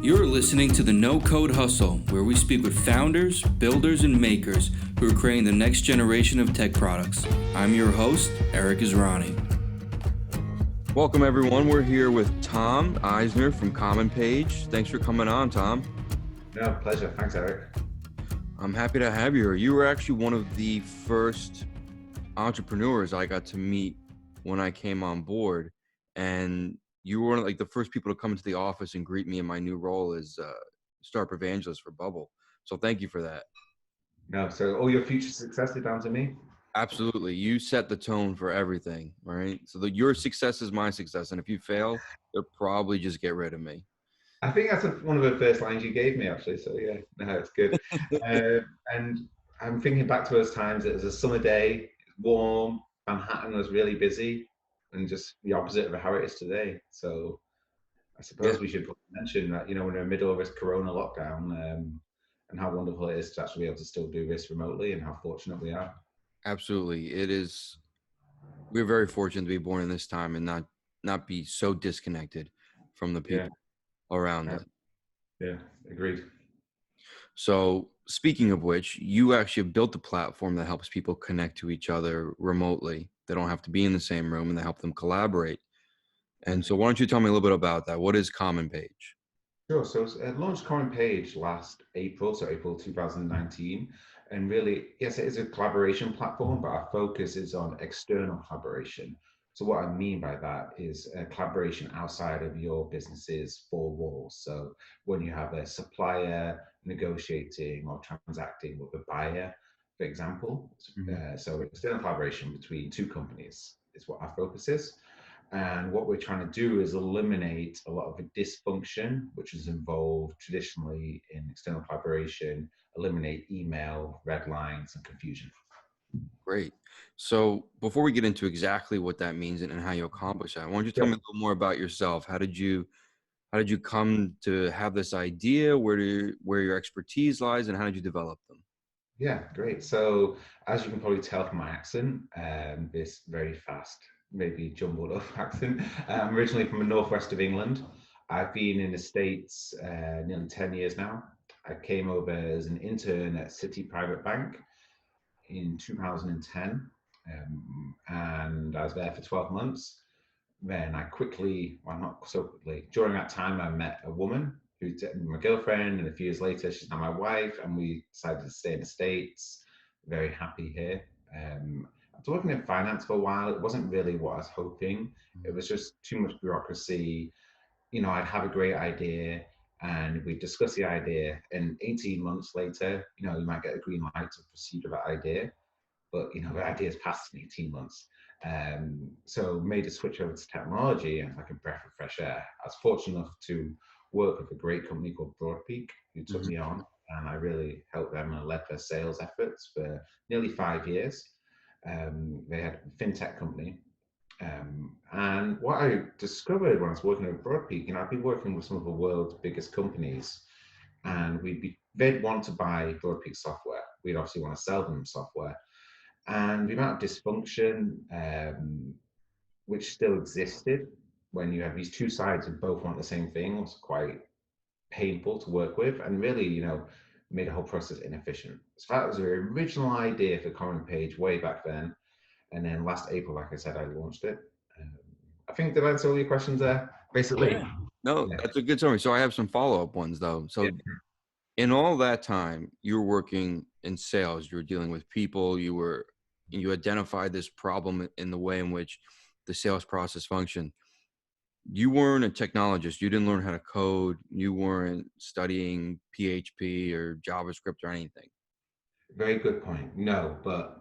You're listening to the No Code Hustle, where we speak with founders, builders, and makers who are creating the next generation of tech products. I'm your host, Eric Israni. Welcome, everyone. We're here with Tom Eisner from CommonPage. Thanks for coming on, Tom. No, pleasure. Thanks, Eric. I'm happy to have you here. You were actually one of the first entrepreneurs I got to meet when I came on board, and you were one of the first people to come into the office and greet me in my new role as startup evangelist for Bubble. So thank you for that. No, so all your future success is down to me? Absolutely. You set the tone for everything, right? So your success is my success, and if you fail, they'll probably just get rid of me. I think that's one of the first lines you gave me, actually. So yeah, no, it's good. And I'm thinking back to those times. It was a summer day, warm. Manhattan was really busy, and just the opposite of how it is today. So I suppose we should mention that, we're in the middle of this Corona lockdown, and how wonderful it is to actually be able to still do this remotely, and how fortunate we are. Absolutely. It is. We're very fortunate to be born in this time and not be so disconnected from the people around us. Yeah, agreed. So speaking of which, you actually built a platform that helps people connect to each other remotely. They don't have to be in the same room, and they help them collaborate. And so why don't you tell me a little bit about that? What is CommonPage? Sure. So it launched CommonPage last April, so April 2019. And really, yes, it is a collaboration platform, but our focus is on external collaboration. So what I mean by that is collaboration outside of your business's four walls. So when you have a supplier negotiating or transacting with a buyer, for example, so external collaboration between two companies is what our focus is. And what we're trying to do is eliminate a lot of the dysfunction, which is involved traditionally in external collaboration, eliminate email, red lines, and confusion. Great. So before we get into exactly what that means and how you accomplish that, why don't you tell me a little more about yourself? How did you come to have this idea? Where your expertise lies, and how did you develop them? Yeah, great. So as you can probably tell from my accent, this very fast, maybe jumbled up accent. I'm originally from the northwest of England. I've been in the States nearly 10 years now. I came over as an intern at Citi Private Bank in 2010, and I was there for 12 months. Then I quickly, well, not so quickly, during that time I met a woman who's my girlfriend, and a few years later she's now my wife, and we decided to stay in the States. Very happy here. I was working in finance for a while. It wasn't really what I was hoping. It was just too much bureaucracy. I'd have a great idea, and we'd discuss the idea, and 18 months later, you might get a green light to proceed with that idea. But the idea's passed in 18 months. So made a switch over to technology, and like a breath of fresh air. I was fortunate enough to work with a great company called Broadpeak, who took me on, and I really helped them and led their sales efforts for nearly 5 years. They had a fintech company. And what I discovered when I was working with Broadpeak, I'd be working with some of the world's biggest companies, and they'd want to buy Broadpeak software. We'd obviously want to sell them software. And the amount of dysfunction, which still existed when you have these two sides who both want the same thing, was quite painful to work with, and really, made the whole process inefficient. So that was the original idea for CommonPage way back then. And then last April, like I said, I launched it. I think did I answer all your questions there, basically? Yeah. No, that's a good summary. So I have some follow-up ones though. So in all that time, you were working in sales, you were dealing with people, you identified this problem in the way in which the sales process functioned. You weren't a technologist. You didn't learn how to code. You weren't studying PHP or JavaScript or anything. Very good point. No, but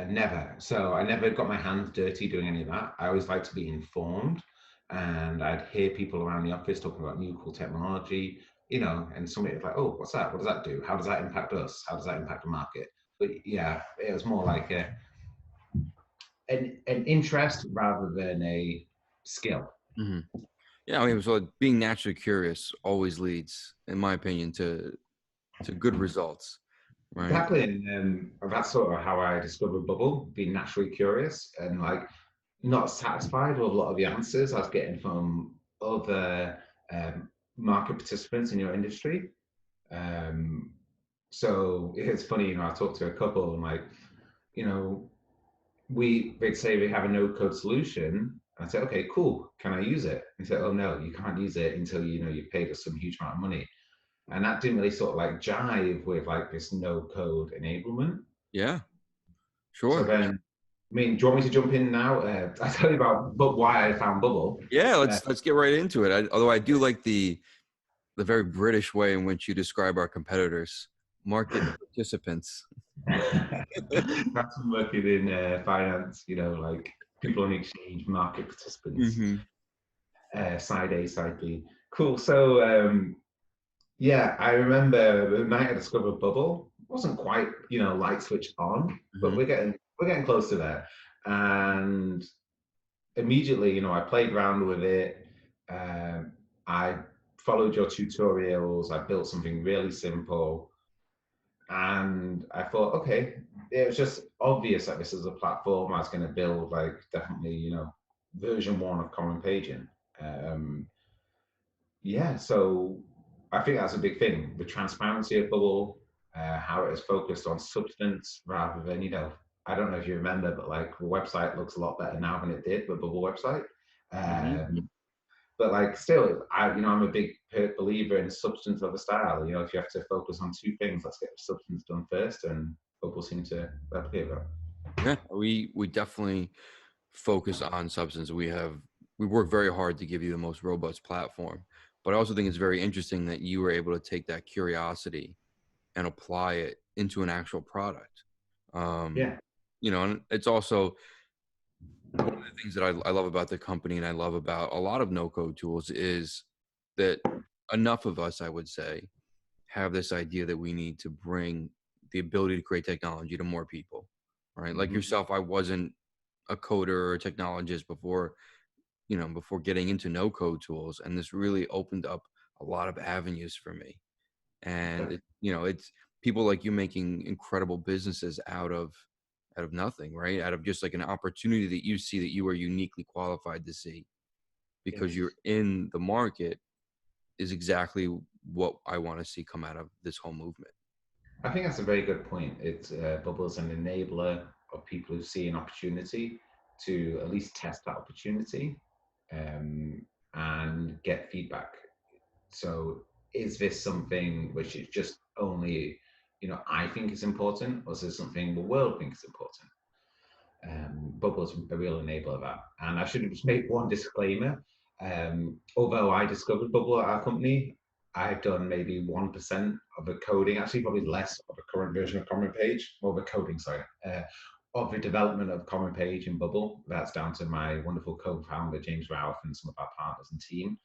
never. So I never got my hands dirty doing any of that. I always like to be informed, and I'd hear people around the office talking about new cool technology, and somebody was like, "Oh, what's that? What does that do? How does that impact us? How does that impact the market?" But yeah, it was more like an interest rather than a skill. Mm-hmm. Yeah, so being naturally curious always leads, in my opinion, to good results. Right. Exactly, and that's sort of how I discovered Bubble, being naturally curious and not satisfied with a lot of the answers I was getting from other market participants in your industry. Um, so it's funny, I talked to a couple and like, you know, they'd say we have a no code solution. I say, okay, cool. Can I use it? He said, oh no, you can't use it until you've paid us some huge amount of money. And that didn't really sort of like jive with like this no code enablement. Yeah, So sure. then, I mean, do you want me to jump in now? I tell you about why I found Bubble. Yeah, Uh, let's get right into it. Although I do like the very British way in which you describe our competitors, market participants. that's working in finance, like people on the exchange, market participants, Hmm. side A, side B. Cool. So yeah, I remember the night I discovered Bubble. It wasn't quite, light switch on, but Hmm. we're getting close to that. And immediately, I played around with it. I followed your tutorials. I built something really simple, and I thought, okay, it was just obvious that this is a platform I was going to build, like definitely, version one of CommonPage. Um, yeah, so I think that's a big thing. The transparency of Bubble, how it is focused on substance rather than, I don't know if you remember, but like the website looks a lot better now than it did, the Bubble website. Hmm. But like still, I'm a big believer in substance over style. If you have to focus on two things, let's get the substance done first, and Bubble seem to replicate that. Yeah, we definitely focus on substance. We work very hard to give you the most robust platform. But I also think it's very interesting that you were able to take that curiosity and apply it into an actual product. Um, Yeah, and it's also one of the things that I love about the company and I love about a lot of no code tools is that enough of us, I would say, have this idea that we need to bring the ability to create technology to more people, right? Like hmm, yourself, I wasn't a coder or a technologist before getting into no code tools. And this really opened up a lot of avenues for me. And it's people like you making incredible businesses out of nothing, right? Out of just like an opportunity that you see that you are uniquely qualified to see because you're yes. in the market is exactly what I want to see come out of this whole movement. I think that's a very good point. It's Bubble's an enabler of people who see an opportunity to at least test that opportunity, um, and get feedback. So, is this something which is just only, I think is important, or is this something the world thinks is important? Bubble's a real enabler of that. And I should just make one disclaimer. Although I discovered Bubble at our company, I've done maybe 1% of the coding, actually probably less of the current version of CommonPage, or the coding, sorry, of the development of CommonPage in Bubble. That's down to my wonderful co-founder, James Ralph, and some of our partners and team.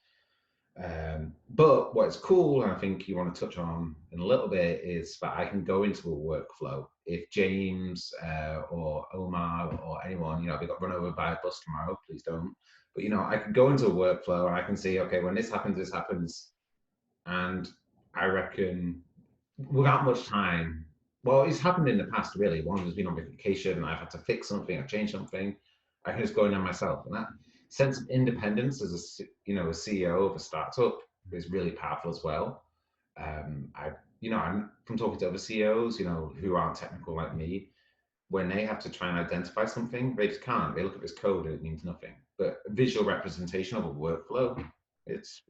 But what's cool, and I think you want to touch on in a little bit, is that I can go into a workflow. If James or Omar or anyone, they got run over by a bus tomorrow, please don't. But I can go into a workflow and I can see, okay, when this happens, and I reckon without much time. Well, it's happened in the past, really. One of us been on vacation, I've had to fix something, I've changed something. I can just go in there myself, and that sense of independence as a CEO of a startup is really powerful as well. I'm from talking to other CEOs, who aren't technical like me. When they have to try and identify something, they just can't. They look at this code and it means nothing. But a visual representation of a workflow, it's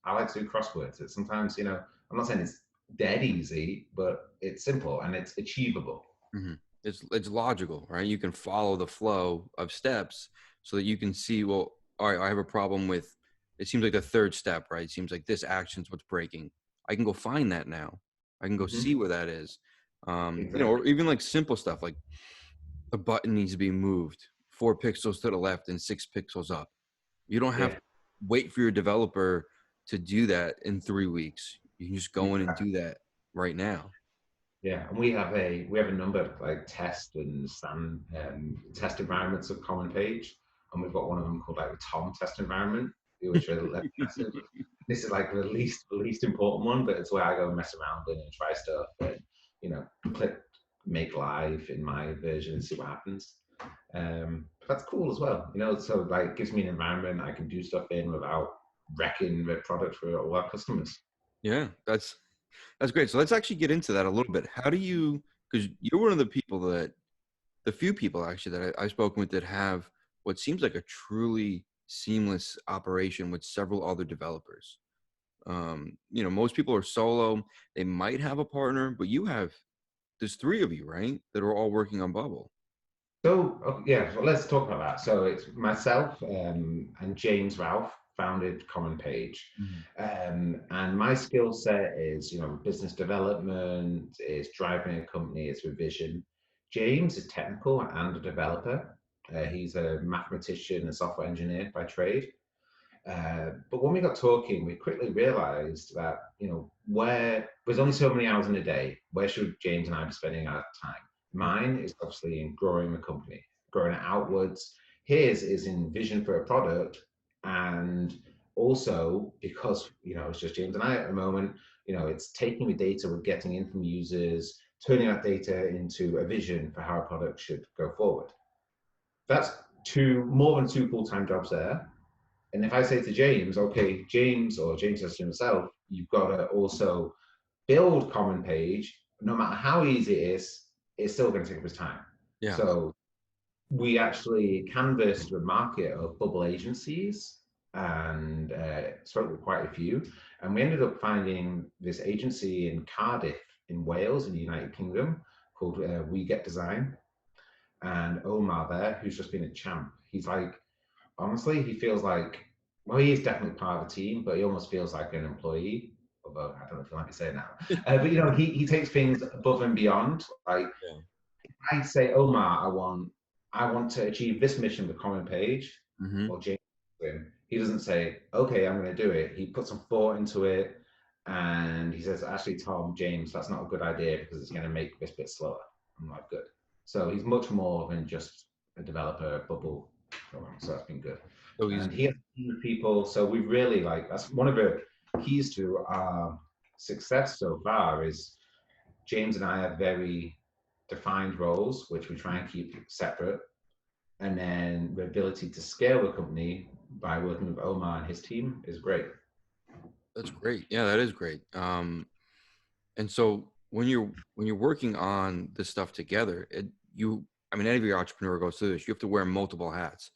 I like to do crosswords. It's sometimes, I'm not saying it's dead easy, but it's simple and it's achievable. Hmm. It's logical, right? You can follow the flow of steps so that you can see, well, all right, I have a problem with, it seems like the third step, right? It seems like this action's what's breaking. I can go find that now. I can go Mm-hmm. see where that is. Or Exactly. even like simple stuff like the button needs to be moved 4 pixels to the left and 6 pixels up. You don't have Yeah. to wait for your developer to do that in 3 weeks. You can just go in and Exactly. do that right now. Yeah, and we have a number of like test and test environments of CommonPage, and we've got one of them called like the Tom test environment, which are like massive. This is like the least important one, but it's where I go and mess around in and try stuff and click make live in my version and see what happens. That's cool as well, so like it gives me an environment I can do stuff in without wrecking the product for all our customers. Yeah, that's great. So let's actually get into that a little bit. How do you, because you're one of the people that, the few people actually that I've spoken with that have what seems like a truly seamless operation with several other developers. Most people are solo. They might have a partner, but there's three of you, right? That are all working on Bubble. So yeah, so let's talk about that. So it's myself and James Ralph founded CommonPage, Mhm. and my skill set is business development, is driving a company, it's revision. James is technical and a developer. He's a mathematician and software engineer by trade. But when we got talking, we quickly realized that, where there's only so many hours in a day, where should James and I be spending our time? Mine is obviously in growing the company, growing it outwards. His is in vision for a product. And also because, it's just James and I at the moment, it's taking the data we're getting in from users, turning that data into a vision for how a product should go forward. That's more than two full-time jobs there. And if I say to James, okay, James, or James says to himself, you've got to also build CommonPage, no matter how easy it is, it's still going to take up his time. Yeah. So we actually canvassed the market of bubble agencies and spoke with quite a few. And we ended up finding this agency in Cardiff, in Wales, in the United Kingdom, called We Get Design. And Omar there, who's just been a champ, he's like, honestly, he feels like, well, he is definitely part of the team, but he almost feels like an employee. Although I don't know if you like me saying that, but he takes things above and beyond. Like Yeah. I say, Omar, I want to achieve this mission with CommonPage, Hmm. or James. He doesn't say, okay, I'm going to do it. He puts some thought into it, and he says, actually, Tom, James, that's not a good idea because it's going to make this bit slower. I'm like, good. So he's much more than just a developer bubble. So that's been good. So he's And he has a team of people. So we really that's one of the keys to our success so far is James and I have very defined roles, which we try and keep separate. And then the ability to scale the company by working with Omar and his team is great. That's great. Yeah, that is great. And so when you're working on this stuff together, every entrepreneur goes through this. You have to wear multiple hats,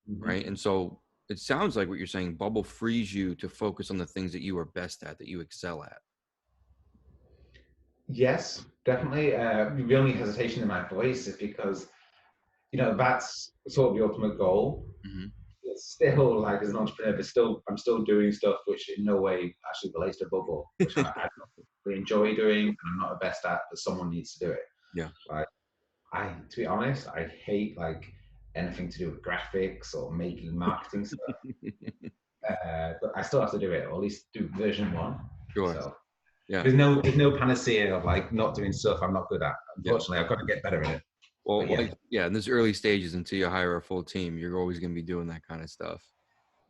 right? Mm-hmm. And so it sounds like what you're saying, Bubble frees you to focus on the things that you are best at, that you excel at. Yes, definitely. The only hesitation in my voice is because, that's sort of the ultimate goal. Hmm. It's still like as an entrepreneur, but still I'm still doing stuff which in no way actually relates to bubble, which I don't really enjoy doing and I'm not the best at, but someone needs to do it. Yeah. Like to be honest, I hate like anything to do with graphics or making marketing stuff. But I still have to do it, or at least do version one. Sure. So Yeah. there's no panacea of like not doing stuff I'm not good at. Yeah. Unfortunately, I've got to get better at it. Well, But yeah, yeah, in this early stages until you hire a full team, you're always going to be doing that kind of stuff.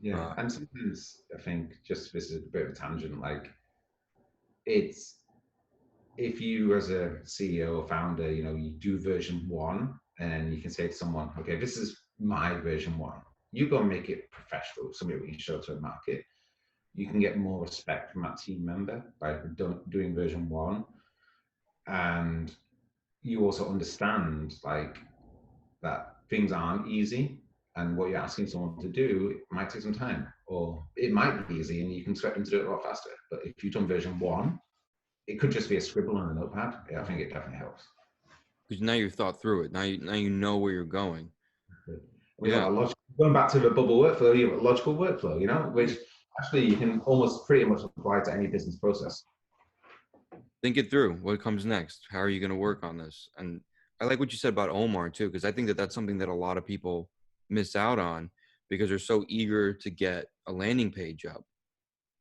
yeah. Uh, And sometimes I think just this is a bit of a tangent. Like it's if you as a CEO or founder, you do version one and you can say to someone, okay, this is my version one. You go and make it professional, something we can show to a market. You can get more respect from that team member by doing version one. And you also understand like that things aren't easy and what you're asking someone to do it might take some time or it might be easy and you can expect them to do it a lot faster. But if you've done version one, it could just be a scribble on a notepad. Yeah, I think it definitely helps. because now you've thought through it. Now you know where you're going. We got Yeah. that logic. Going back to the bubble workflow, you have a logical workflow, which actually you can almost pretty much apply to any business process. Think it through. What comes next? How are you going to work on this? And I like what you said about Omar too, because I think that that's something that a lot of people miss out on because they're so eager to get a landing page up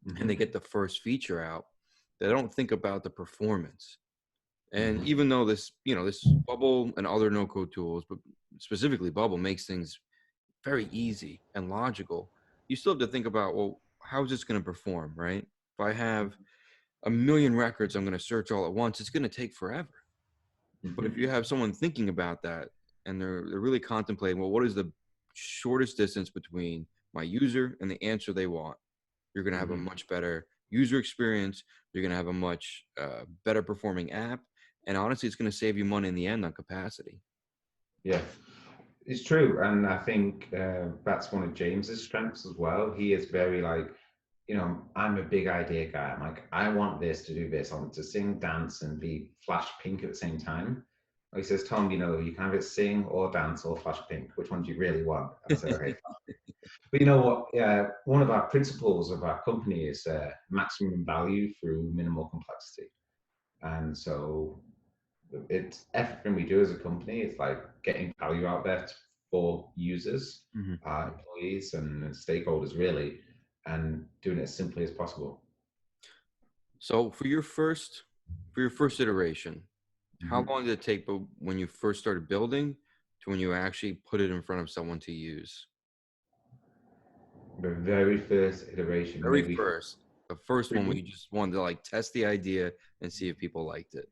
and they Mm-hmm. get the first feature out. They don't think about the performance. And Mm-hmm. even though this Bubble and other no-code tools, but specifically Bubble makes things very easy and logical, you still have to think about, well, how is this going to perform, right? If I have a million records I'm going to search all at once, it's going to take forever. But if Mm-hmm. you have someone thinking about that and they're really contemplating, well, what is the shortest distance between my user and the answer they want? You're going to have a much better user experience. You're going to have a much better performing app. And honestly, it's going to save you money in the end on capacity. Yeah, it's true. And I think that's one of James's strengths as well. He is very like, I'm a big idea guy. I'm like, I want this to do this. I want to sing, dance, and be flash pink at the same time. He says, Tom, you can either sing or dance or flash pink. Which one do you really want? I said, okay. But you know what? One of our principles of our company is maximum value through minimal complexity. And so it's everything we do as a company. It's like getting value out there for users, our employees, and stakeholders, really, and doing it as simply as possible. So for your first iteration, how long did it take when you first started building to when you actually put it in front of someone to use? The very first iteration, the first one where you just wanted to like test the idea and see if people liked it.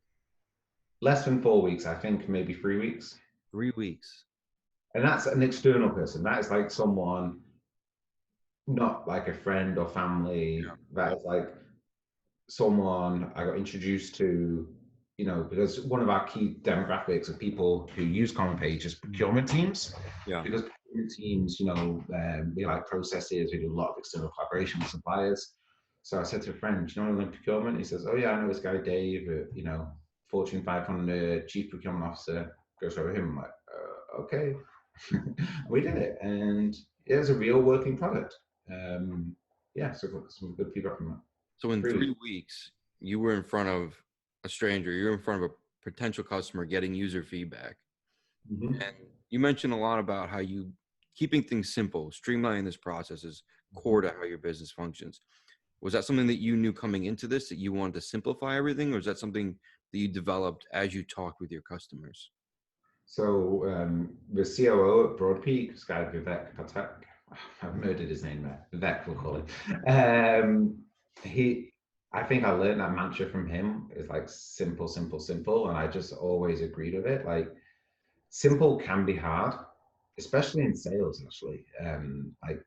Less than 4 weeks, I think, maybe 3 weeks. 3 weeks. And that's an external person. That is like someone, not like a friend or family. Yeah. That is like someone I got introduced to, because one of our key demographics of people who use CommonPage is procurement teams. Yeah. Because procurement teams, we like processes, we do a lot of external collaboration with suppliers. So I said to a friend, do you know anyone in procurement? He says, oh yeah, I know this guy Dave, Fortune 500 chief procurement officer. Goes over him. I'm like, okay. We did it, and it was a real working product. So got some good feedback from that. So in 3 weeks, you were in front of a stranger. You're in front of a potential customer getting user feedback. And you mentioned a lot about how you keeping things simple, streamlining this process is core to how your business functions. Was that something that you knew coming into this, that you wanted to simplify everything, or is that something that you developed as you talked with your customers? So the COO at Broadpeak, this guy Vivek Patek, I've murdered his name there. Vivek, we'll call him. I think I learned that mantra from him. It's like simple, simple, simple, and I just always agreed with it. Like simple can be hard, especially in sales. Actually, like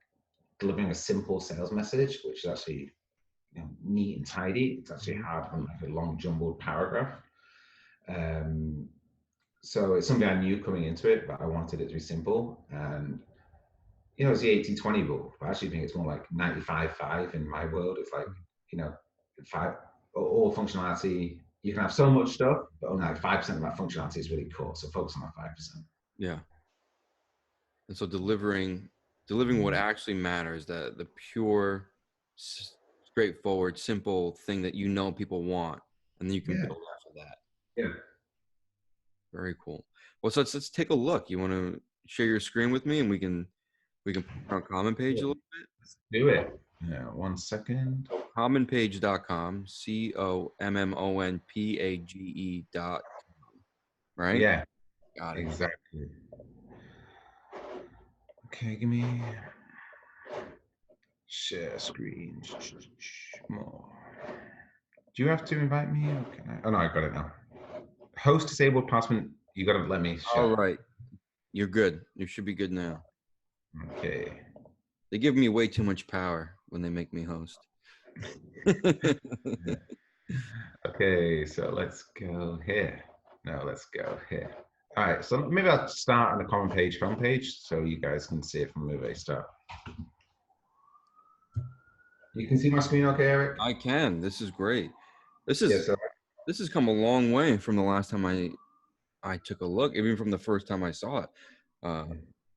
delivering a simple sales message, which is actually neat and tidy. It's actually hard from like a long jumbled paragraph. So it's something I knew coming into it, but I wanted it to be simple. And, it's the 80-20 rule. I actually think it's more like 95-5 in my world. It's like, all functionality, you can have so much stuff, but only like 5% of that functionality is really core. So focus on that 5%. Yeah. And so delivering what actually matters, the pure, straightforward, simple thing that people want, and then you can build off of that. Yeah. Very cool. Well, so let's take a look. You want to share your screen with me, and we can put on CommonPage a little bit. Let's do it. Yeah, 1 second. CommonPage.com, CommonPage.com, right? Yeah. Got it. Exactly. Okay, give me share screen. More. Do you have to invite me? Okay. Oh no, I got it now. Host disabled password. You gotta let me share. All right. You're good. You should be good now. Okay. They give me way too much power when they make me host. Okay, so let's go here. No, let's go here. All right, so maybe I'll start on the CommonPage front page so you guys can see it from where they start. You can see my screen okay, Eric? I can. This is great. This has come a long way from the last time I took a look, even from the first time I saw it.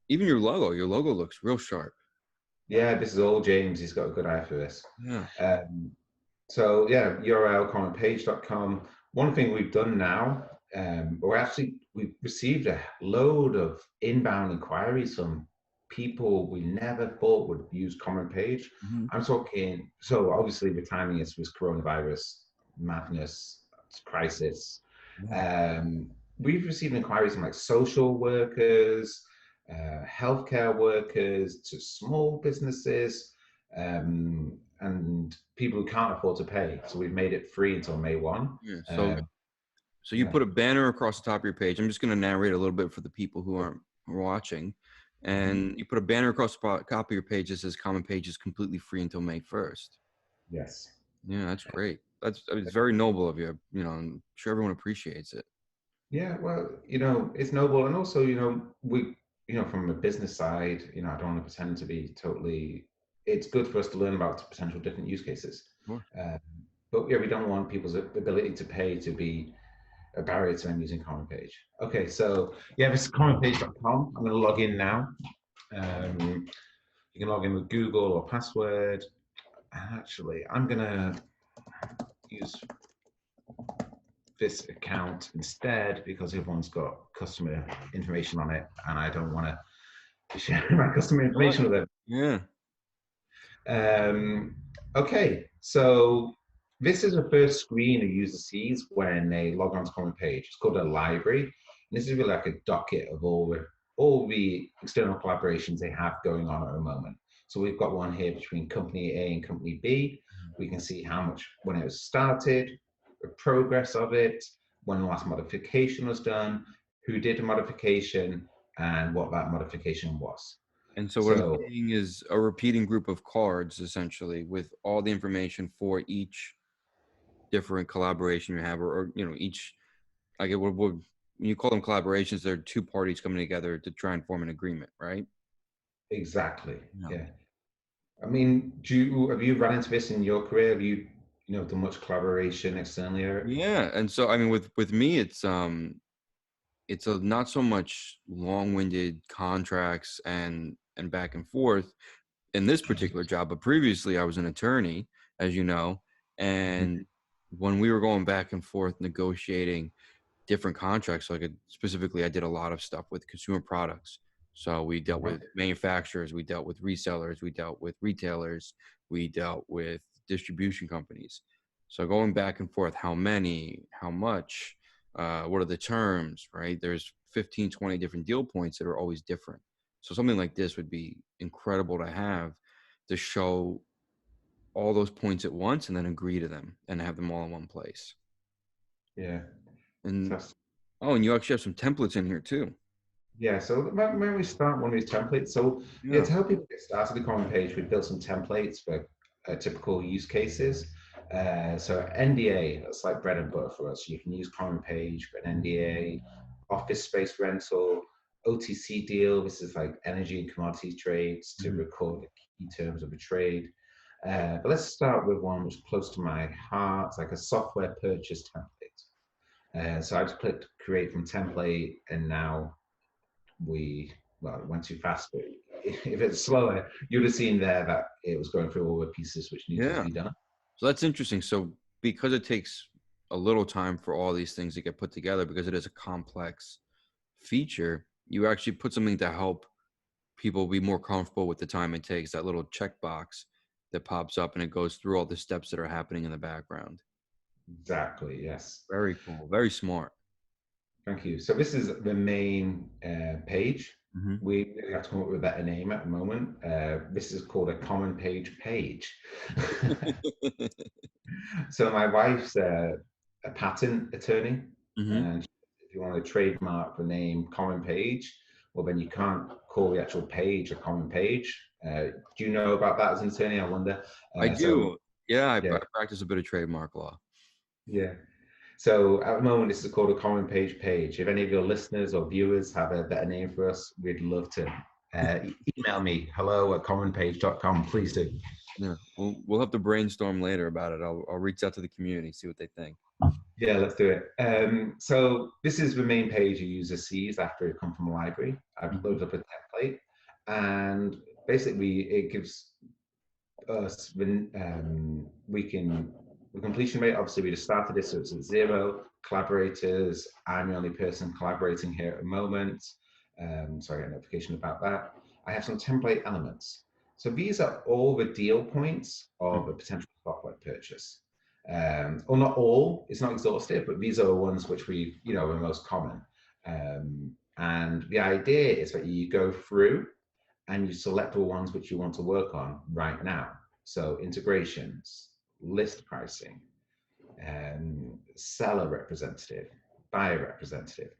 Even your logo looks real sharp. Yeah, this is all James. He's got a good eye for this. Yeah. So yeah, URL commonpage.com. One thing we've done now, we've received a load of inbound inquiries from people we never thought would use CommonPage. I'm talking, so obviously the timing is with coronavirus madness, crisis. We've received inquiries from like social workers, healthcare workers, to small businesses, and people who can't afford to pay. So we've made it free until May 1. Yeah, so you put a banner across the top of your page. I'm just going to narrate a little bit for the people who aren't watching. and you put a banner across the copy of your page that says CommonPage is completely free until May 1st. Yes. Yeah, that's great. It's very noble of you. You know, I'm sure everyone appreciates it. Yeah, well, it's noble, and also, from a business side, I don't want to pretend to be totally. It's good for us to learn about potential different use cases, Sure. uh, but yeah, we don't want people's ability to pay to be a barrier to them using CommonPage. Okay, so yeah, this is commonpage.com. I'm going to log in now. You can log in with Google or password. Actually, I'm going to use this account instead because everyone's got customer information on it, and I don't want to share my customer Right. information with them. Yeah. Okay, so this is the first screen a user sees when they log on to CommonPage. It's called a library. And this is really like a docket of all the external collaborations they have going on at the moment. So we've got one here between company A and company B. We can see how much, when it was started, the progress of it, when the last modification was done, who did the modification, and what that modification was. And so what I'm So seeing is a repeating group of cards, essentially, with all the information for each different collaboration you have, or each. I get what when you call them collaborations, they're two parties coming together to try and form an agreement, right? exactly, Yeah. yeah. I mean, have you run into this in your career? Have you, done much collaboration externally, Eric? Yeah, and so I mean, with me, it's a not so much long-winded contracts and back and forth in this particular job, but previously I was an attorney, as you know, and when we were going back and forth negotiating different contracts, like specifically, I did a lot of stuff with consumer products. So we dealt Right. with manufacturers, we dealt with resellers, we dealt with retailers, we dealt with distribution companies. So going back and forth, how many, how much, what are the terms, right? There's 15, 20 different deal points that are always different. So something like this would be incredible to have to show all those points at once and then agree to them and have them all in one place. Yeah. And Fantastic. oh, and you actually have some templates in here too. Yeah, so when we start one of these templates, so yeah, Yeah. to help people get started with Common Page, we built some templates for typical use cases. So NDA, that's like bread and butter for us. You can use Common Page for an NDA, office space rental, OTC deal. This is like energy and commodity trades to Mhm. record the key terms of a trade. But let's start with one which is close to my heart, it's like a software purchase template. So I just clicked create from template, and now it went too fast, but if it's slower, you'd have seen there that it was going through all the pieces which needed to Yeah. be done. So that's interesting. So because it takes a little time for all these things to get put together, because it is a complex feature, you actually put something to help people be more comfortable with the time it takes, that little checkbox that pops up and it goes through all the steps that are happening in the background. Exactly, yes. Very cool. Very smart. Thank you. So this is the main page. Hmm. We have to come up with a better name at the moment. This is called a common page. So my wife's a patent attorney, Hmm. and if you want to trademark the name Common Page, well, then you can't call the actual page a common page. Do you know about that as an attorney? I wonder. I So do. Yeah, I yeah, practice a bit of trademark law. yeah. So at the moment, this is called a common page. If any of your listeners or viewers have a better name for us, we'd love to email me hello@commonpage.com. Please do. Yeah, we'll have to brainstorm later about it. I'll reach out to the community, see what they think. Yeah, let's do it. So this is the main page a user sees after it comes from a library. I've Hmm. loaded up a template, and basically it gives us the completion rate. Obviously, we just started this, so it's at 0 collaborators. I'm the only person collaborating here at the moment. So I get a notification about that. I have some template elements. So these are all the deal points of a potential software purchase. Or not all, it's not exhaustive, but these are the ones which are most common. And the idea is that you go through and you select the ones which you want to work on right now. So integrations, list pricing, seller representative, buyer representative.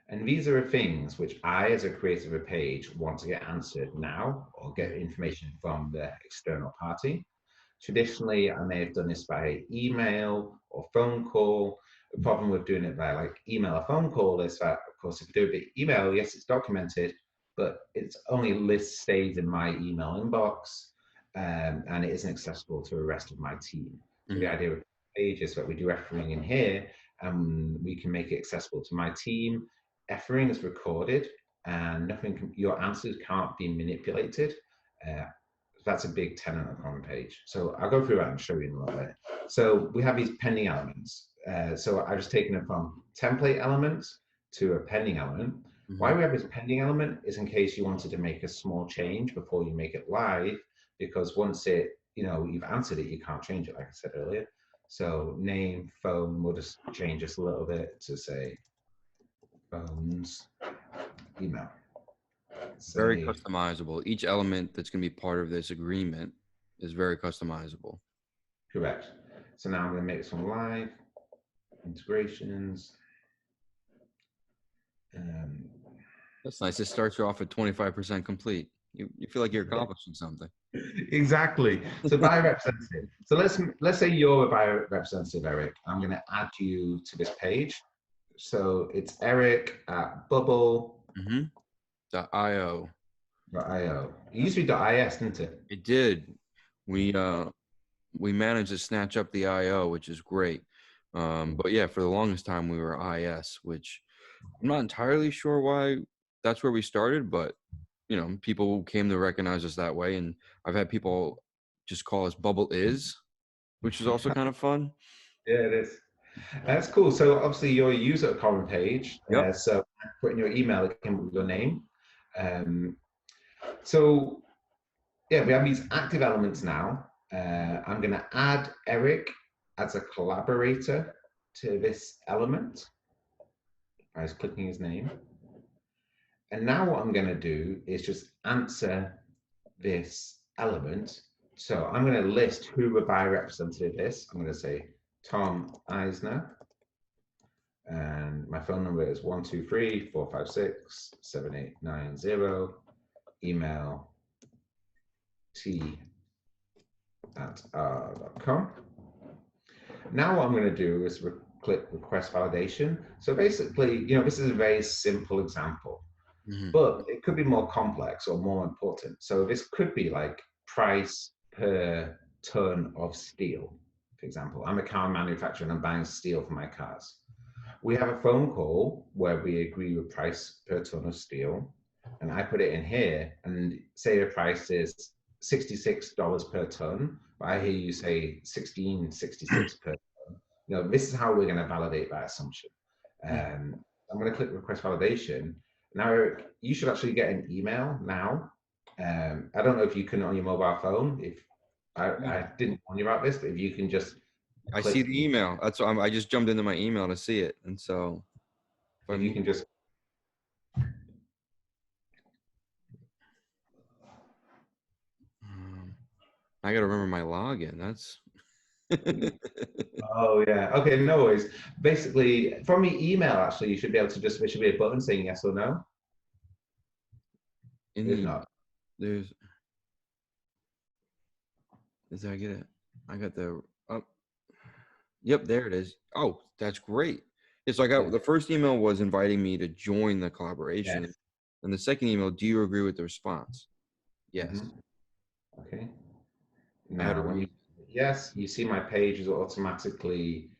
And these are things which I, as a creator of a page, want to get answered now or get information from the external party. Traditionally, I may have done this by email or phone call. The problem with doing it by like email or phone call is that, of course, if you do it by email, yes, it's documented, but it's only list stays in my email inbox, and it isn't accessible to the rest of my team. So the idea of the page is that we do everything in here, and we can make it accessible to my team. Everything is recorded, and nothing your answers can't be manipulated. Uh, that's a big tenet of CommonPage. So I'll go through that and show you in a little bit. So we have these pending elements. So I've just taken it from template elements to a pending element. Why we have this pending element is in case you wanted to make a small change before you make it live, because once you've answered it, you can't change it, like I said earlier. So name, phone, we'll just change this a little bit to say phones, email. Very customizable. Each element that's going to be part of this agreement is very customizable. Correct. So now I'm going to make this one live. Integrations. That's nice. It starts you off at 25% complete. You feel like you're accomplishing something. Exactly. So buyer representative. So let's say you're a buyer representative, Eric. I'm going to add you to this page. So it's Eric at bubble. .io. .io. It used to be .is, didn't it? It did. We managed to snatch up the IO, which is great. But yeah, for the longest time we were IS, which I'm not entirely sure why that's where we started, but people came to recognize us that way, and I've had people just call us Bubble Is, which is also kind of fun. Yeah, it is. That's cool. So obviously you're a user of CommonPage. Yep. So put in your email, it came with your name. So yeah, we have these active elements now. I'm going to add Eric as a collaborator to this element. I was clicking his name. And now what I'm going to do is just answer this element. So I'm going to list who the buyer representative is. I'm going to say Tom Eisner. And my phone number is 123-456-7890. Email t@r.com. Now what I'm going to do is click request validation. So basically, this is a very simple example, but it could be more complex or more important. So this could be like price per ton of steel, for example. I'm a car manufacturer and I'm buying steel for my cars. We have a phone call where we agree with price per ton of steel, and I put it in here and say the price is $66 per ton. But I hear you say $16.66 per ton. This is how we're going to validate that assumption. I'm going to click request validation. Now, Eric, you should actually get an email now. I don't know if you can on your mobile phone. If I didn't warn you about this, but if you can just I see the email. That's why I just jumped into my email to see it, and so if you can just. I gotta remember my login. That's. Oh yeah. Okay. No worries. Basically, from your email, actually, you should be able to there should be a button saying yes or no. If not, there's. Did I get it? I got the. Yep, there it is. Oh, that's great. Yeah, so I got the first email was inviting me to join the collaboration, and the second email, do you agree with the response? Yes. Okay. Now, when you yes, you see my page is automatically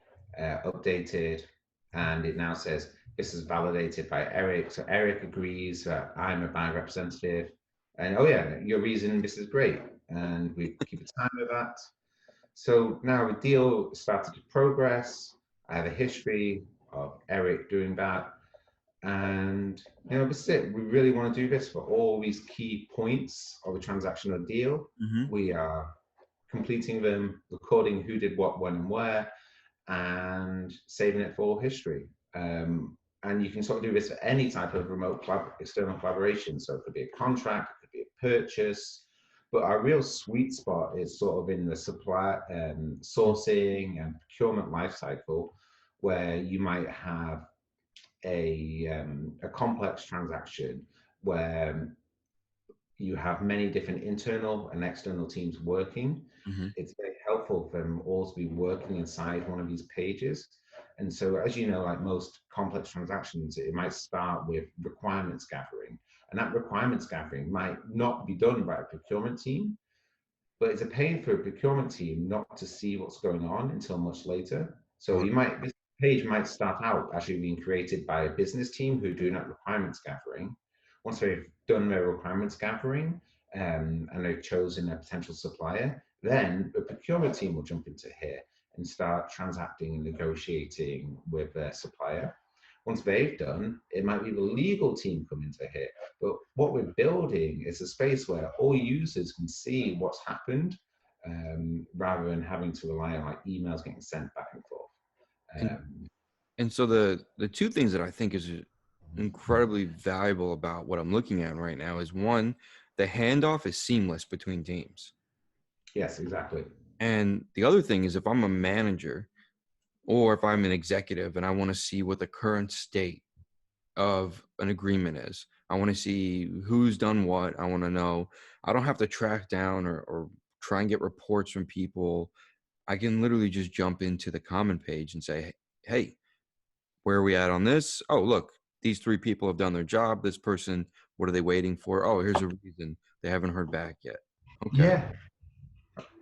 updated, and it now says this is validated by Eric. So Eric agrees that I'm a buyer representative, and oh yeah, your reason this is great, and we keep a time of that. So now the deal started to progress. I have a history of Eric doing that. And this is it. We really want to do this for all these key points of a transactional deal. We are completing them, recording who did what, when, and where, and saving it for history. And you can sort of do this for any type of remote external collaboration. So it could be a contract, it could be a purchase, but our real sweet spot is sort of in the supply sourcing and procurement lifecycle, where you might have a complex transaction where you have many different internal and external teams working, Hmm. it's very helpful for them all to be working inside one of these pages. And so, as you know, like most complex transactions, it might start with requirements gathering. And that requirements gathering might not be done by a procurement team, but it's a pain for a procurement team not to see what's going on until much later. So Or, you might this page might start out actually being created by a business team who do that requirements gathering. Once they've done their requirements gathering and they've chosen a potential supplier, then the procurement team will jump into here and start transacting and negotiating with their supplier. Once they've done, it might be the legal team come into here. But what we're building is a space where all users can see what's happened rather than having to rely on like emails getting sent back and forth. and Um, and so the two things that I think is incredibly valuable about what I'm looking at right now is one, the handoff is seamless between teams. yes, exactly. And the other thing is if I'm a manager or if I'm an executive and I want to see what the current state of an agreement is, I want to see who's done what. I want to know. I don't have to track down or try and get reports from people. I can literally just jump into the CommonPage and say, hey, where are we at on this? Oh, look, these three people have done their job. This person, what are they waiting for? Oh, here's a reason they haven't heard back yet. Okay. Yeah,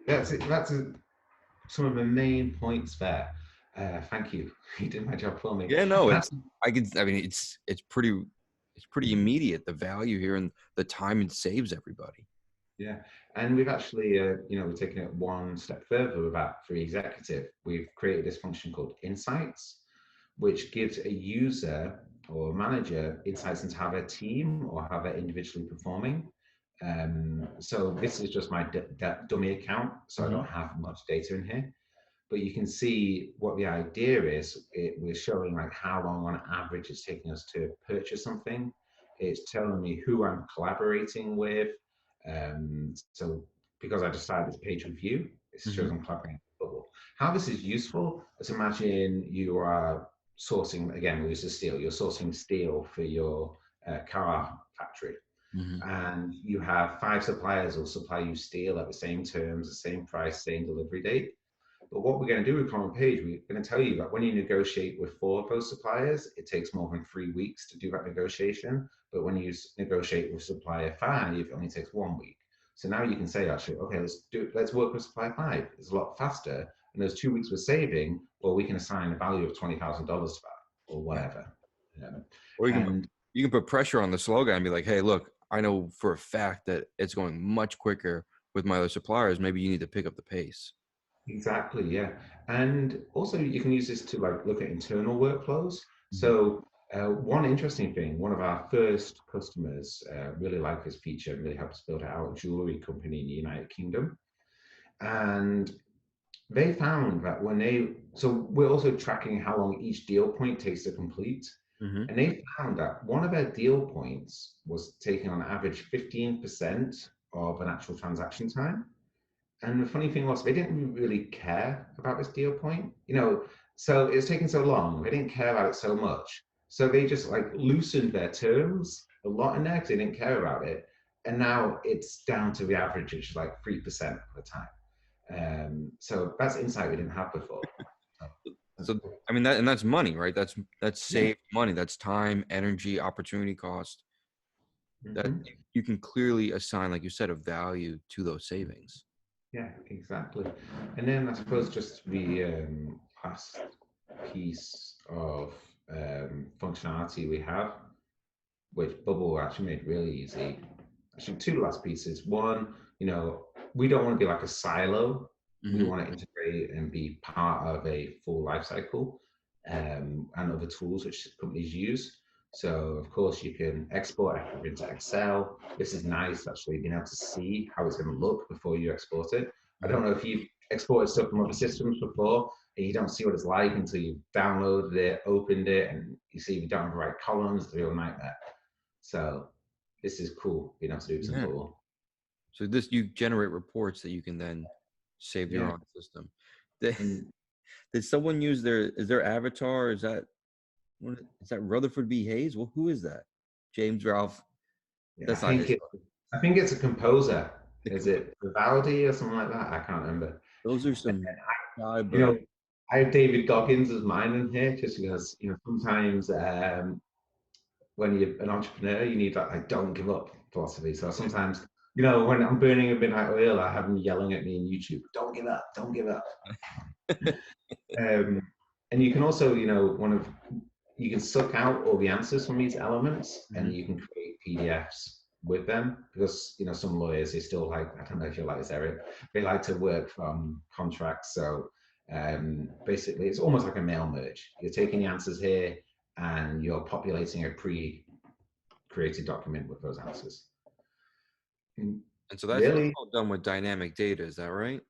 that's it. Some of the main points there. Thank you. You did my job for me. Yeah, no, And that's I mean, it's pretty immediate, the value here and the time it saves everybody. yeah, and we've actually, we've taken it one step further with that for the executive. We've created this function called Insights, which gives a user or a manager insights into how their team or how they're individually performing. So this is just my dummy account, so I Hmm. don't have much data in here. But you can see what the idea is. We're showing like how long on average it's taking us to purchase something. It's telling me who I'm collaborating with. So because I just started this page review, it Hmm. shows I'm collaborating with Bubble. How this is useful, let's imagine you are sourcing, again, we use the steel, you're sourcing steel for your car factory. Hmm. And you have 5 suppliers who will supply you steel at the same terms, the same price, same delivery date. But what we're going to do with CommonPage, we're going to tell you that when you negotiate with 4 of those suppliers, it takes more than 3 weeks to do that negotiation. But when you negotiate with supplier 5, it only takes 1 week. So now you can say, actually, okay, let's work with supplier 5. It's a lot faster. And those 2 weeks we're saving, well, we can assign a value of $20,000 to that or Yeah. whatever. Um, Or and you can put pressure on the slow guy and be like, hey, look, I know for a fact that it's going much quicker with my other suppliers. Maybe you need to pick up the pace. Exactly, yeah. And also you can use this to like look at internal workflows. Hmm. So one interesting thing, one of our first customers really liked this feature and really helped us build out a jewelry company in the United Kingdom. And they found that so we're also tracking how long each deal point takes to complete. Hmm. And they found that one of their deal points was taking on average 15% of an actual transaction time. And the funny thing was, they didn't really care about this deal point, So it was taking so long, they didn't care about it so much. So they just like loosened their terms a lot in there because they didn't care about it. And now it's down to the average, which is like 3% of the time. So that's insight we didn't have before. So that's So, cool. I mean, that's money, right? That's Yeah. saved money. That's time, energy, opportunity cost that Hmm. you can clearly assign, like you said, a value to those savings. Yeah, exactly. And then I suppose just the last piece of functionality we have, which Bubble actually made really easy. Actually, 2 last pieces. One, we don't want to be like a silo. We Hmm. want to integrate and be part of a full life cycle and other tools which companies use. So, of course, you can export into Excel. This is nice, actually, being able to see how it's going to look before you export it. I Hmm. don't know if you've exported stuff from other systems before, and you don't see what it's like until you've downloaded it, opened it, and you see if you don't have the right columns. It's a real nightmare. So this is cool, being able to do some Yeah. bubble. So you generate reports that you can then save to your Yeah. own system. Did, And did someone use is their avatar? Is that Is that Rutherford B. Hayes? Well, who is that? James Ralph. Yeah, That's not his. I think it's a composer. The Is comp- it Vivaldi or something like that? I can't remember. those are some You cyber. know, I have David Goggins as mine in here just because sometimes when you're an entrepreneur, you need that like don't give up philosophy. So sometimes when I'm burning a midnight oil, I have him yelling at me in YouTube, don't give up, don't give up. Um, and you can also, you can suck out all the answers from these elements and Mhm. you can create PDFs with them because, some lawyers, they still like, I don't know if you're like this, Eric, they like to work from contracts. So basically, it's almost like a mail merge. You're taking the answers here and you're populating a pre-created document with those answers. And And so that's really, all done with dynamic data. Is that right?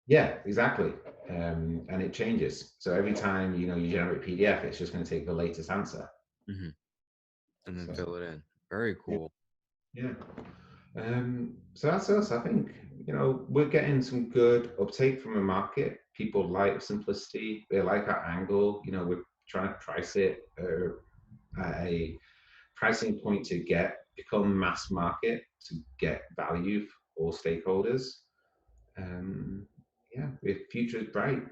yeah, exactly. And it changes. So every time you generate PDF, it's just going to take the latest answer. Hmm. And then So fill it in. Very yeah, cool. yeah. So that's us. I think we're getting some good uptake from the market. People like simplicity. They like our angle. We're trying to price it at a pricing point to become mass market to get value for all stakeholders. Um, yeah, the future is bright.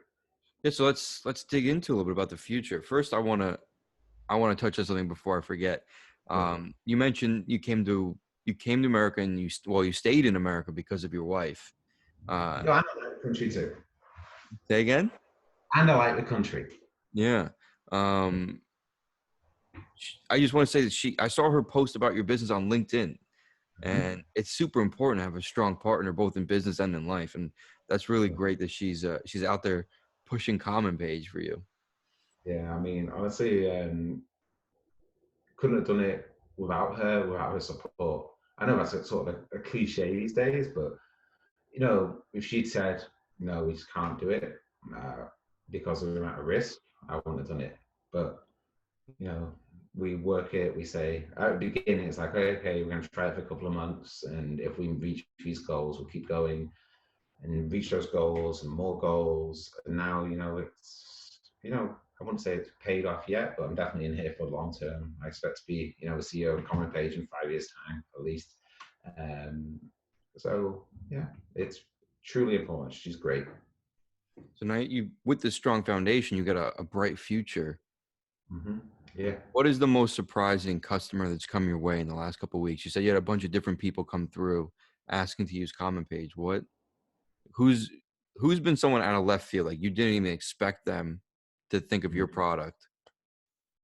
Yeah, so let's dig into a little bit about the future. First, I want to touch on something before I forget. Sure. You mentioned you came to America and you stayed in America because of your wife. Uh, No, I like the country too. Say again? And I like the country. Yeah. Um, I just want to say that I saw her post about your business on LinkedIn, Mhm. and it's super important to have a strong partner both in business and in life. And that's really great that she's out there pushing CommonPage for you. Yeah, I mean, honestly, couldn't have done it without her support. I know that's sort of a cliche these days, but if she'd said, no, we just can't do it uh, because of the amount of risk, I wouldn't have done it. But, you know, we work it, we say, at the beginning, it's like, okay, we're going to try it for a couple of months. And if we reach these goals, we'll keep going and reach those goals and more goals. And now, I wouldn't say it's paid off yet, but I'm definitely in here for the long term. I expect to be, a CEO of CommonPage in 5 years' time, at least. Um, so yeah, it's truly important. She's great. So now with this strong foundation, you got a bright future. Hmm. Yeah. What is the most surprising customer that's come your way in the last couple of weeks? You said you had a bunch of different people come through asking to use CommonPage. Who's who's been someone out of left field, like you didn't even expect them to think of your product?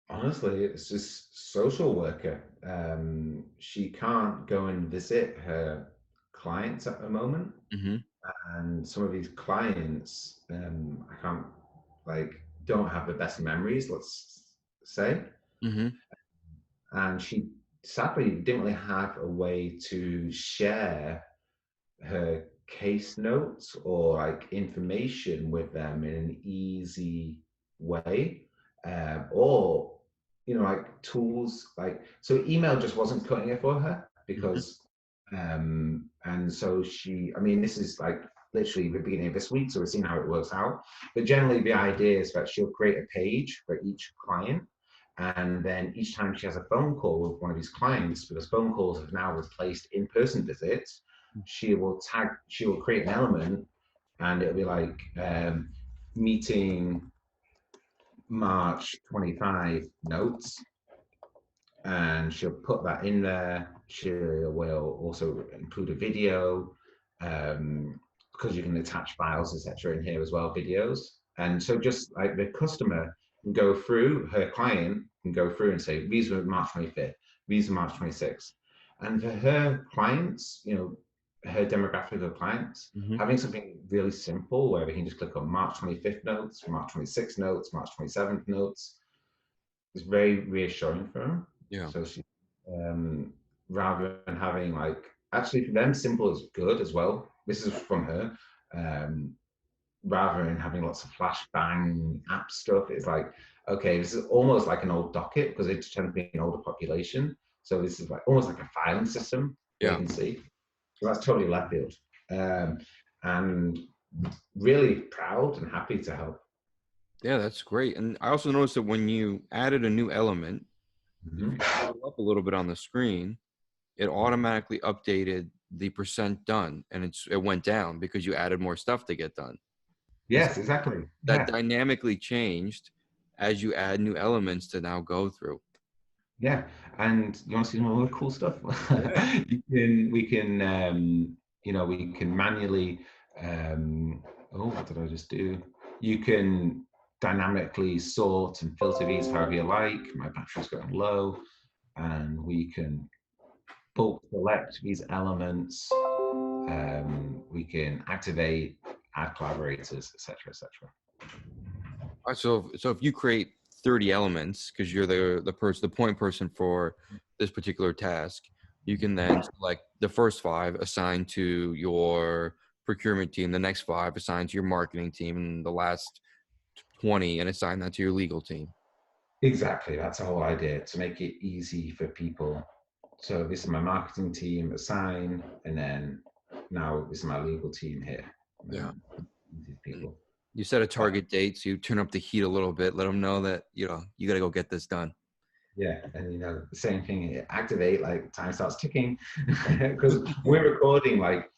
Honestly, it's just social worker. She can't go and visit her clients at the moment, Mm-hmm. and some of these clients, I can't like don't have the best memories. Let's say, Mm-hmm. and she sadly didn't really have a way to share her case notes or like information with them in an easy way, or like tools like so email just wasn't cutting it for her Mm-hmm. because and so I mean, this is like literally the beginning of this week, so we're seeing how it works out, but generally the idea is that she'll create a page for each client, and then each time she has a phone call with one of these clients, because phone calls have now replaced in-person visits, she will create an element, and it'll be like meeting March 25 notes, and she'll put that in there. She will also include a video, because you can attach files, etc., in here as well, videos. And so just like the customer can go through, her client can go through and say, these were March 25th, these are March 26th. And for her clients, her demographic of clients, Mm-hmm. having something really simple where they can just click on March 25th notes, March 26th notes, March 27th notes, is very reassuring for them. Yeah. So she, um, rather than having like, actually for them, simple is good as well. This is from her. Um, Rather than having lots of flash bang app stuff, it's like, okay, this is almost like an old docket because it tends to be an older population. So this is like almost like a filing system where you Yeah. can see. So that's totally left field. And really proud and happy to help. Yeah, that's great. And I also noticed that when you added a new element, if Mhm. you scroll up a little bit on the screen, it automatically updated the percent done, and it went down because you added more stuff to get done. And so Yes, exactly. that Yeah. dynamically changed as you add new elements to now go through. Yeah, and you want to see some more cool stuff? Yeah. We can, we can manually. What did I just do? You can dynamically sort and filter these however you like. My battery's going low, and we can bulk select these elements. We can activate, add collaborators, etc., etc. So if you create 30 elements because you're the point person for this particular task, you can then select the first 5 assigned to your procurement team, the next 5 assigned to your marketing team, and the last 20 and assign that to your legal team. Exactly, that's the whole idea, to make it easy for people. So this is my marketing team, assign, and then now this is my legal team here. Yeah. These And people. you set a target date, so you turn up the heat a little bit, let them know that, you got to go get this done. Yeah, and the same thing, activate, like time starts ticking. Because we're recording, like,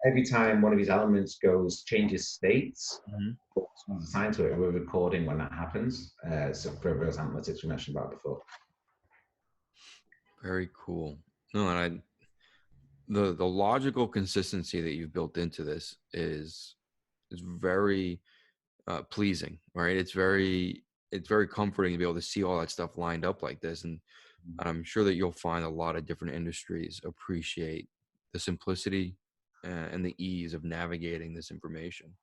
every time one of these elements changes states, Mhm. someone's assigned to it, we're recording when that happens. So for those analytics we mentioned about before. Very cool. No, and the logical consistency that you've built into this is very pleasing, right? It's very comforting to be able to see all that stuff lined up like this, and I'm sure that you'll find a lot of different industries appreciate the simplicity and the ease of navigating this information.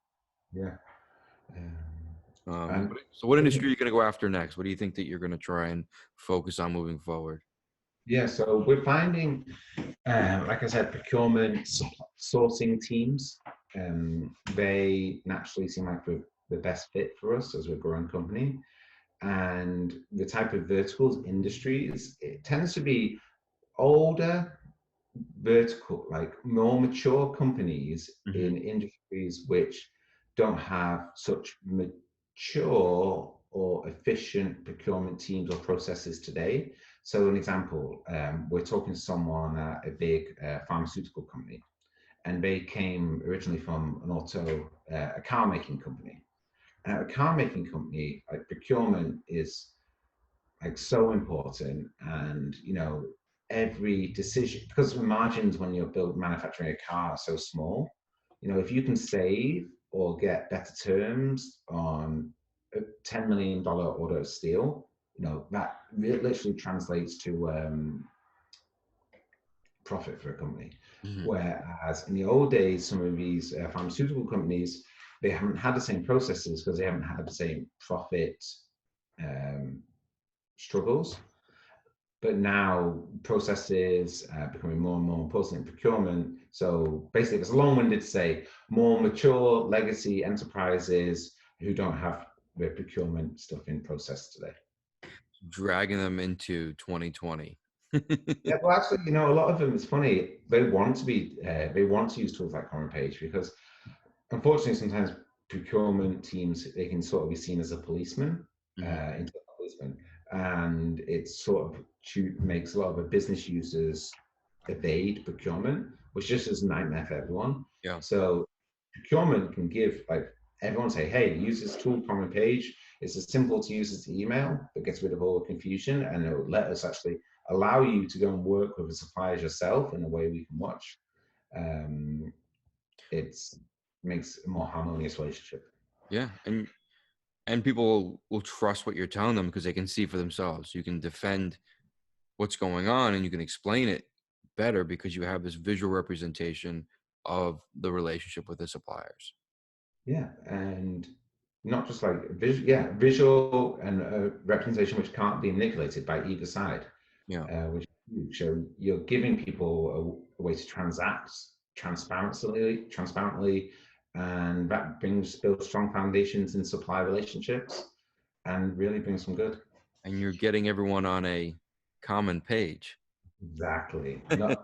Yeah. Um, Um, and so what industry are you going to go after next? What do you think that you're going to try and focus on moving forward? yeah, so we're finding, like I said, procurement sourcing teams. They naturally seem like the best fit for us as we're a growing company. And the type of verticals, industries, it tends to be older, vertical, like more mature companies Hmm. in industries which don't have such mature or efficient procurement teams or processes today. So, an example, we're talking to someone at a big pharmaceutical company, and they came originally from a car making company. And at a car making company, like procurement is like so important, and every decision, because the margins when you're manufacturing a car are so small, if you can save or get better terms on a $10 million order of steel, that literally translates to profit for a company. Hmm. Whereas in the old days, some of these pharmaceutical companies, they haven't had the same processes because they haven't had the same profit um, struggles. But now processes becoming more and more important in procurement. So basically, it's long-winded to say more mature legacy enterprises who don't have the procurement stuff in process today. Dragging them into 2020. Yeah, well, actually, a lot of them. It's funny. They want to use tools like CommonPage because, unfortunately, sometimes procurement teams, they can sort of be seen as a policeman, Hmm. internal policeman, and it sort of makes a lot of the business users evade procurement, which just is a nightmare for everyone. Yeah. So procurement can give, like, everyone say, hey, use this tool, CommonPage. It's as simple to use as the email, but gets rid of all the confusion, and it will let us actually allow you to go and work with the suppliers yourself in a way we can watch. Um, it's makes a more harmonious relationship. Yeah. And people will trust what you're telling them because they can see for themselves. You can defend what's going on and you can explain it better because you have this visual representation of the relationship with the suppliers. Yeah, and not just like visual and representation which can't be manipulated by either side, Yeah. which is huge. So you're giving people a way to transact transparently, and that builds strong foundations in supply relationships, and really brings some good. And you're getting everyone on a common page. Exactly. Not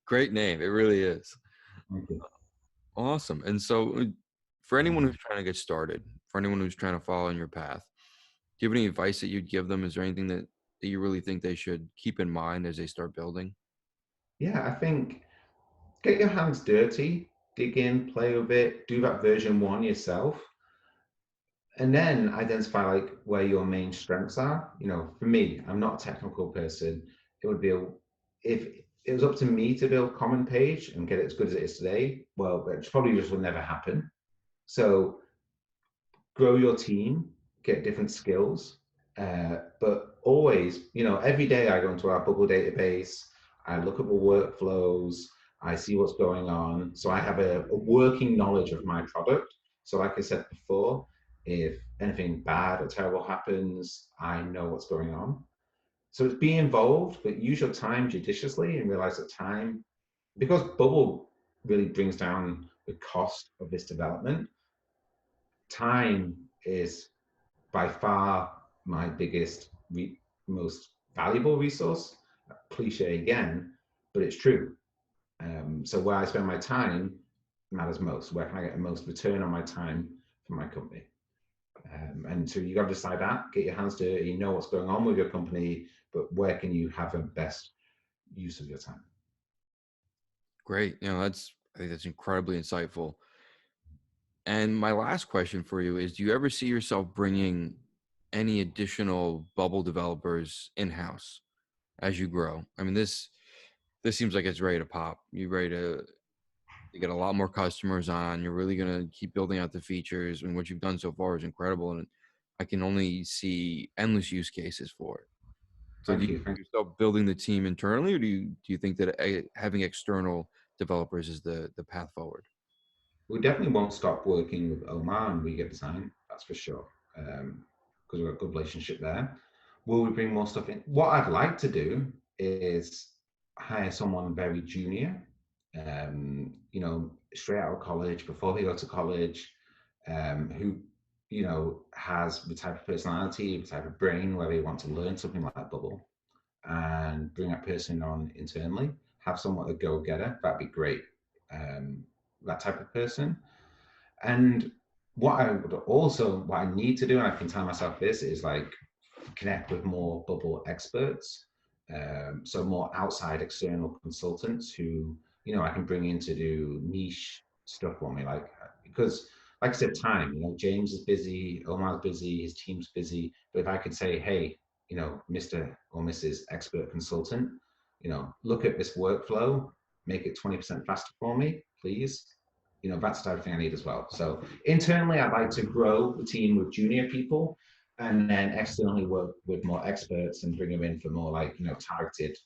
Great name. It really is. thank you. Awesome. And so For anyone who's trying to get started, for anyone who's trying to follow in your path, do you have any advice that you'd give them? Is there anything that you really think they should keep in mind as they start building? Yeah, I think get your hands dirty, dig in, play with it, do that version one yourself, and then identify like where your main strengths are. For me, I'm not a technical person. It would be if it was up to me to build CommonPage and get it as good as it is today, well, it probably just would never happen. So grow your team, get different skills. But always, every day I go into our Bubble database, I look at the workflows, I see what's going on. So I have a working knowledge of my product. So, like I said before, if anything bad or terrible happens, I know what's going on. So it's be involved, but use your time judiciously and realize that time, because Bubble really brings down the cost of this development, time is by far my biggest, most valuable resource. Cliche again, but it's true. So where I spend my time matters most. Where can I get the most return on my time from my company? And so you got to decide that. Get your hands dirty. You know what's going on with your company, but where can you have the best use of your time? Great. I think that's incredibly insightful. And my last question for you is, do you ever see yourself bringing any additional Bubble developers in-house as you grow? I mean, this seems like it's ready to pop. You're ready to you get a lot more customers on. You're really going to keep building out the features, and what you've done so far is incredible. And I can only see endless use cases for it. So do Thank you you. see yourself building the team internally, or do you think that having external developers is the path forward? We definitely won't stop working with Omar and we get design, that's for sure. Because we've got a good relationship there. Will we bring more stuff in? What I'd like to do is hire someone very junior, straight out of college, before they go to college, who, has the type of personality, the type of brain where they want to learn something like Bubble and bring that person on internally, have somewhat a go-getter, that'd be great. Um, that type of person. And what I need to do, and I can tell myself this, is like connect with more Bubble experts. So more outside external consultants who, I can bring in to do niche stuff for me. Because like I said, time, James is busy, Omar's busy, his team's busy. But if I could say, hey, Mr. or Mrs. Expert Consultant, look at this workflow, make it 20% faster for me, please. That's the type of thing I need as well. So internally, I'd like to grow the team with junior people and then externally work with more experts and bring them in for more targeted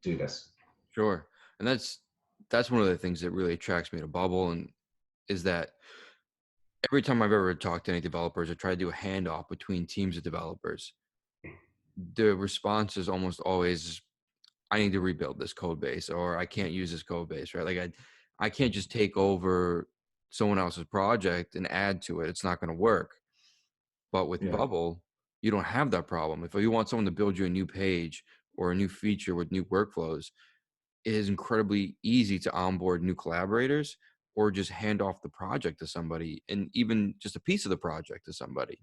do this. Sure. And that's one of the things that really attracts me to Bubble, and is that every time I've ever talked to any developers or tried to do a handoff between teams of developers, the response is almost always, I need to rebuild this code base, or I can't use this code base, right? Like I can't just take over someone else's project and add to it. It's not going to work. But with Yeah. Bubble, you don't have that problem. If you want someone to build you a new page or a new feature with new workflows, it is incredibly easy to onboard new collaborators or just hand off the project to somebody, and even just a piece of the project to somebody.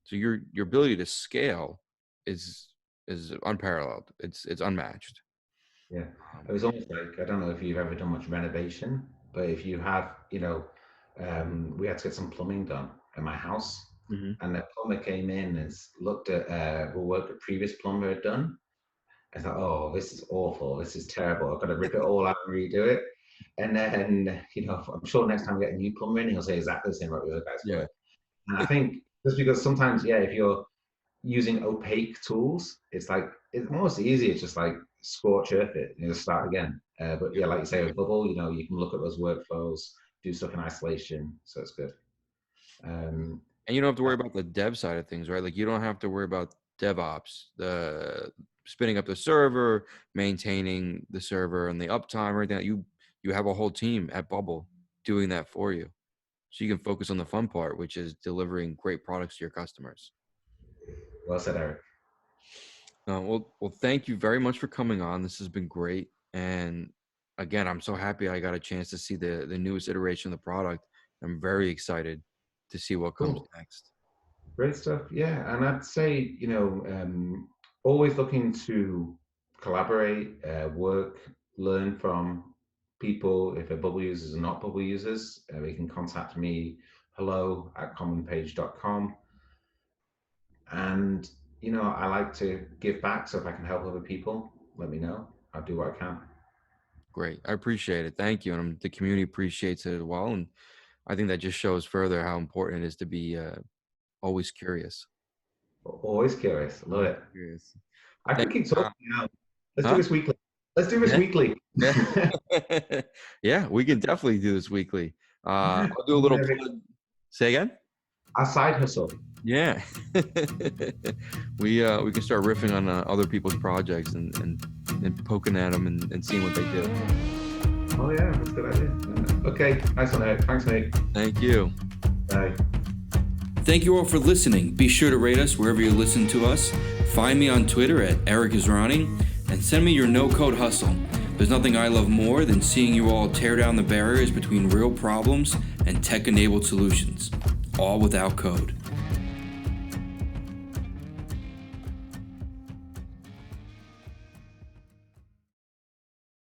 So your ability to scale is unparalleled. It's unmatched. Yeah. It Um, was almost like, I don't know if you've ever done much renovation, but if you have, we had to get some plumbing done in my house. Mhm. And the plumber came in and looked at the work the previous plumber had done. I thought, oh, this is awful. This is terrible. I've got to rip it all out and redo it. And then, I'm sure next time we get a new plumber in, he'll say exactly the same about the other guy's Yeah, work. And I think just because sometimes, yeah, if you're using opaque tools, it's almost easy. It's just like scorch earth it, start again. But yeah, like you say, with Bubble, you can look at those workflows, do stuff in isolation, so it's good. Um, and you don't have to worry about the dev side of things, right? Like you don't have to worry about DevOps, the spinning up the server, maintaining the server, and the uptime, everything. You have a whole team at Bubble doing that for you, so you can focus on the fun part, which is delivering great products to your customers. well said, Eric. Well, thank you very much for coming on. This has been great, and again, I'm so happy I got a chance to see the newest iteration of the product. I'm very excited to see what comes Cool. next. Great stuff. Yeah. And I'd say, always looking to collaborate, work, learn from people. If they're bubble users or not bubble users, they can contact me, hello@commonpage.com. And, I like to give back. So if I can help other people, let me know. I'll do what I can. Great. I appreciate it. Thank you. And the community appreciates it as well. And I think that just shows further how important it is to be always curious. Always curious. Love Always it. curious. I Thank could keep you. talking now. Let's do Huh? this weekly. Let's do this Yeah. weekly. Yeah. Yeah, we can definitely do this weekly. I'll do a little plug. Say again? A side hustle. Yeah. We can start riffing on other people's projects and poking at them and seeing what they do. Oh yeah, that's a good idea. Okay, nice one, Eric. Thanks, mate. Thank you. Bye. Thank you all for listening. Be sure to rate us wherever you listen to us. Find me on Twitter at @EricIsRonnie and send me your no-code hustle. There's nothing I love more than seeing you all tear down the barriers between real problems and tech-enabled solutions, all without code.